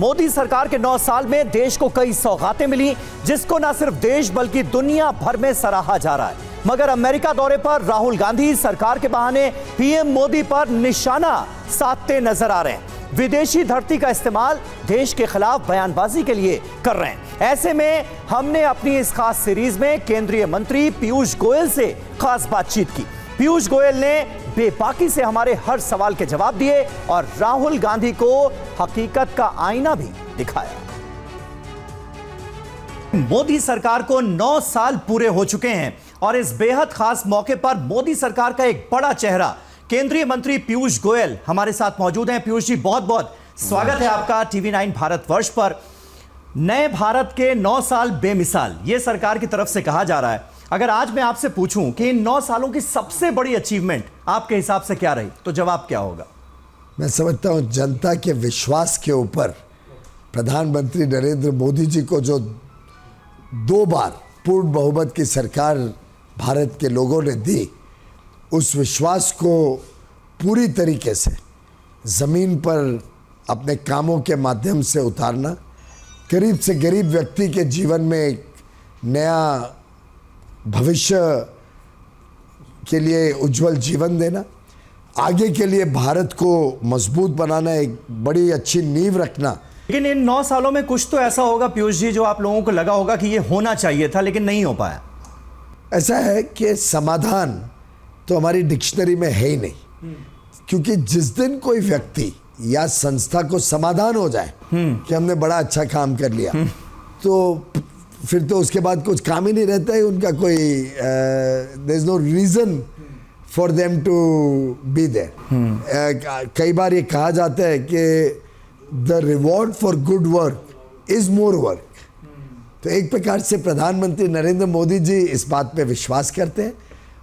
मोदी सरकार के 9 साल में देश को कई सौगातें मिली, जिसको न सिर्फ देश बल्कि दुनिया भर में सराहा जा रहा है। मगर अमेरिका दौरे पर राहुल गांधी सरकार के बहाने पीएम मोदी पर निशाना साधते नजर आ रहे हैं। विदेशी धरती का इस्तेमाल देश के खिलाफ बयानबाजी के लिए कर रहे हैं। ऐसे में हमने अपनी इस खास सीरीज में केंद्रीय मंत्री पीयूष गोयल से खास बातचीत की। पीयूष गोयल ने बेबाकी से हमारे हर सवाल के जवाब दिए और राहुल गांधी को हकीकत का आईना भी दिखाया। मोदी सरकार को 9 साल पूरे हो चुके हैं और इस बेहद खास मौके पर मोदी सरकार का एक बड़ा चेहरा केंद्रीय मंत्री पीयूष गोयल हमारे साथ मौजूद हैं। पीयूष जी, बहुत बहुत स्वागत है आपका TV9 भारतवर्ष पर। नए भारत के 9 साल बेमिसाल, ये सरकार की तरफ से कहा जा रहा है। अगर आज मैं आपसे पूछूं कि इन 9 सालों की सबसे बड़ी अचीवमेंट आपके हिसाब से क्या रही, तो जवाब क्या होगा? मैं समझता हूं जनता के विश्वास के ऊपर प्रधानमंत्री नरेंद्र मोदी जी को जो 2 बार पूर्ण बहुमत की सरकार भारत के लोगों ने दी, उस विश्वास को पूरी तरीके से ज़मीन पर अपने कामों के माध्यम से उतारना, गरीब से गरीब व्यक्ति के जीवन में एक नया भविष्य के लिए उज्जवल जीवन देना, आगे के लिए भारत को मजबूत बनाना, एक बड़ी अच्छी नींव रखना। लेकिन इन 9 सालों में कुछ तो ऐसा होगा पीयूष जी जो आप लोगों को लगा होगा कि ये होना चाहिए था लेकिन नहीं हो पाया। ऐसा है कि समाधान तो हमारी डिक्शनरी में है ही नहीं, क्योंकि जिस दिन कोई व्यक्ति या संस्था को समाधान हो जाए कि हमने बड़ा अच्छा काम कर लिया, तो फिर तो उसके बाद कुछ काम ही नहीं रहता है। उनका कोई there is no reason for them to be there. कई बार ये कहा जाता है कि the reward for good work is more work. तो एक प्रकार से प्रधानमंत्री नरेंद्र मोदी जी इस बात पे विश्वास करते हैं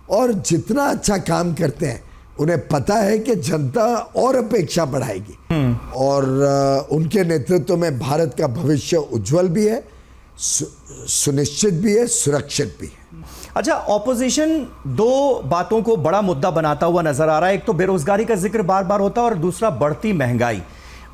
और जितना अच्छा काम करते हैं उन्हें पता है कि जनता और अपेक्षा बढ़ाएगी और उनके नेतृत्व में भारत का भविष्य उज्जवल भी है, सुनिश्चित भी है, सुरक्षित भी है। अच्छा, ऑपोजिशन 2 बातों को बड़ा मुद्दा बनाता हुआ नजर आ रहा है। एक तो बेरोजगारी का जिक्र बार बार होता है और दूसरा बढ़ती महंगाई।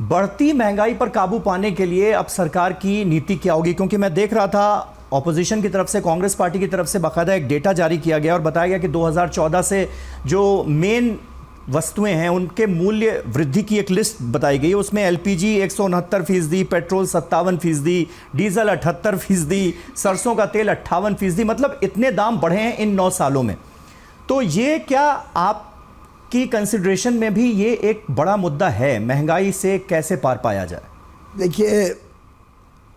बढ़ती महंगाई पर काबू पाने के लिए अब सरकार की नीति क्या होगी? क्योंकि मैं देख रहा था ऑपोजिशन की तरफ से, कांग्रेस पार्टी की तरफ से बाकायदा एक डेटा जारी किया गया और बताया गया कि 2014 से जो मेन वस्तुएं हैं उनके मूल्य वृद्धि की एक लिस्ट बताई गई है। उसमें LPG 169%, पेट्रोल 57%, डीजल 78%, सरसों का तेल 58%। मतलब इतने दाम बढ़े हैं इन 9 सालों में। तो ये क्या आपकी कंसिडरेशन में भी ये एक बड़ा मुद्दा है? महंगाई से कैसे पार पाया जाए? देखिए,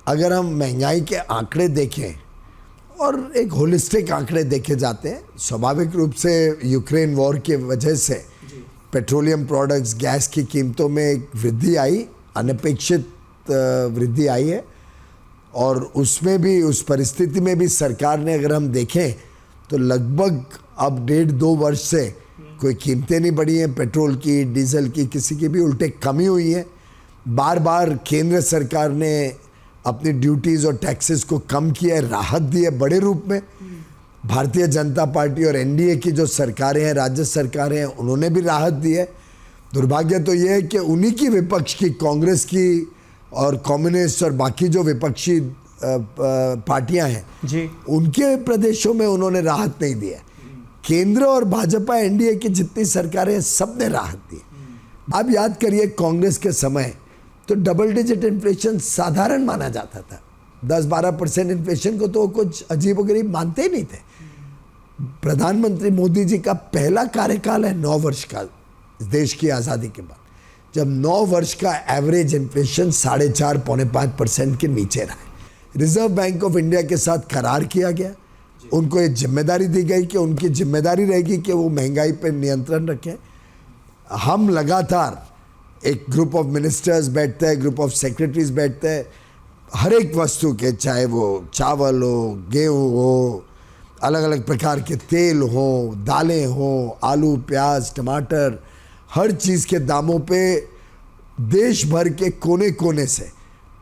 अगर हम महंगाई के आंकड़े देखें और एक होलिस्टिक आंकड़े देखे जाते हैं, स्वाभाविक रूप से यूक्रेन वॉर की वजह से पेट्रोलियम प्रोडक्ट्स, गैस की कीमतों में एक वृद्धि आई, अनपेक्षित वृद्धि आई है। और उसमें भी, उस परिस्थिति में भी सरकार ने, अगर हम देखें तो लगभग अब 1.5-2 वर्ष से कोई कीमतें नहीं बढ़ी हैं, पेट्रोल की, डीजल की, किसी की भी, उल्टे कमी हुई है। बार बार केंद्र सरकार ने अपनी ड्यूटीज़ और टैक्सेस को कम किया है, राहत दी है बड़े रूप में। भारतीय जनता पार्टी और NDA की जो सरकारें हैं, राज्य सरकारें हैं, उन्होंने भी राहत दी है। दुर्भाग्य तो ये है कि उन्हीं की विपक्ष की, कांग्रेस की और कम्युनिस्ट और बाकी जो विपक्षी पार्टियां हैं जी, उनके प्रदेशों में उन्होंने राहत नहीं दी है। केंद्र और भाजपा NDA की जितनी सरकारें हैं, सब ने राहत दी। आप याद करिए, कांग्रेस के समय तो डबल डिजिट इन्फ्लेशन साधारण माना जाता था। 10-12% इन्फ्लेशन को तो कुछ अजीबोगरीब मानते ही नहीं थे। प्रधानमंत्री मोदी जी का पहला कार्यकाल है 9 वर्ष का, देश की आज़ादी के बाद, जब 9 वर्ष का एवरेज इन्फ्लेशन 4.5-5% के नीचे रहा है। रिजर्व बैंक ऑफ इंडिया के साथ करार किया गया, उनको ये जिम्मेदारी दी गई कि उनकी जिम्मेदारी रहेगी कि वो महंगाई पर नियंत्रण रखें। हम लगातार, एक ग्रुप ऑफ मिनिस्टर्स बैठते हैं, ग्रुप ऑफ सेक्रेटरीज बैठते हैं, हर एक वस्तु के, चाहे वो चावल हो, गेहूँ हो, अलग अलग प्रकार के तेल हो, दालें हो, आलू, प्याज, टमाटर, हर चीज़ के दामों पे देश भर के कोने कोने से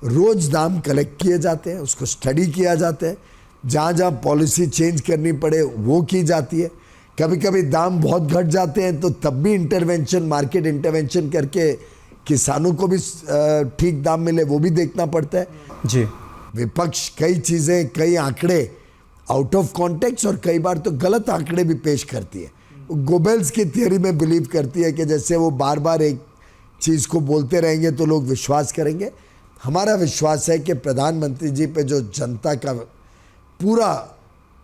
रोज़ दाम कलेक्ट किए जाते हैं, उसको स्टडी किया जाता है। जहाँ जहाँ पॉलिसी चेंज करनी पड़े वो की जाती है। कभी कभी दाम बहुत घट जाते हैं तो तब भी इंटरवेंशन, मार्केट इंटरवेंशन करके किसानों को भी ठीक दाम मिले वो भी देखना पड़ता है। जी। विपक्ष कई चीज़ें, कई आंकड़े आउट ऑफ कॉन्टेक्स्ट और कई बार तो गलत आंकड़े भी पेश करती है। गोबेल्स की थियरी में बिलीव करती है कि जैसे वो बार बार एक चीज़ को बोलते रहेंगे तो लोग विश्वास करेंगे। हमारा विश्वास है कि प्रधानमंत्री जी पे जो जनता का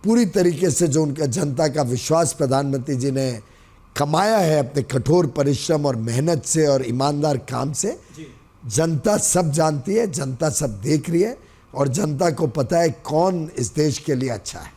पूरी तरीके से जो उनका जनता का विश्वास प्रधानमंत्री जी ने कमाया है अपने कठोर परिश्रम और मेहनत से और ईमानदार काम से, जनता सब जानती है, जनता सब देख रही है और जनता को पता है कौन इस देश के लिए अच्छा है।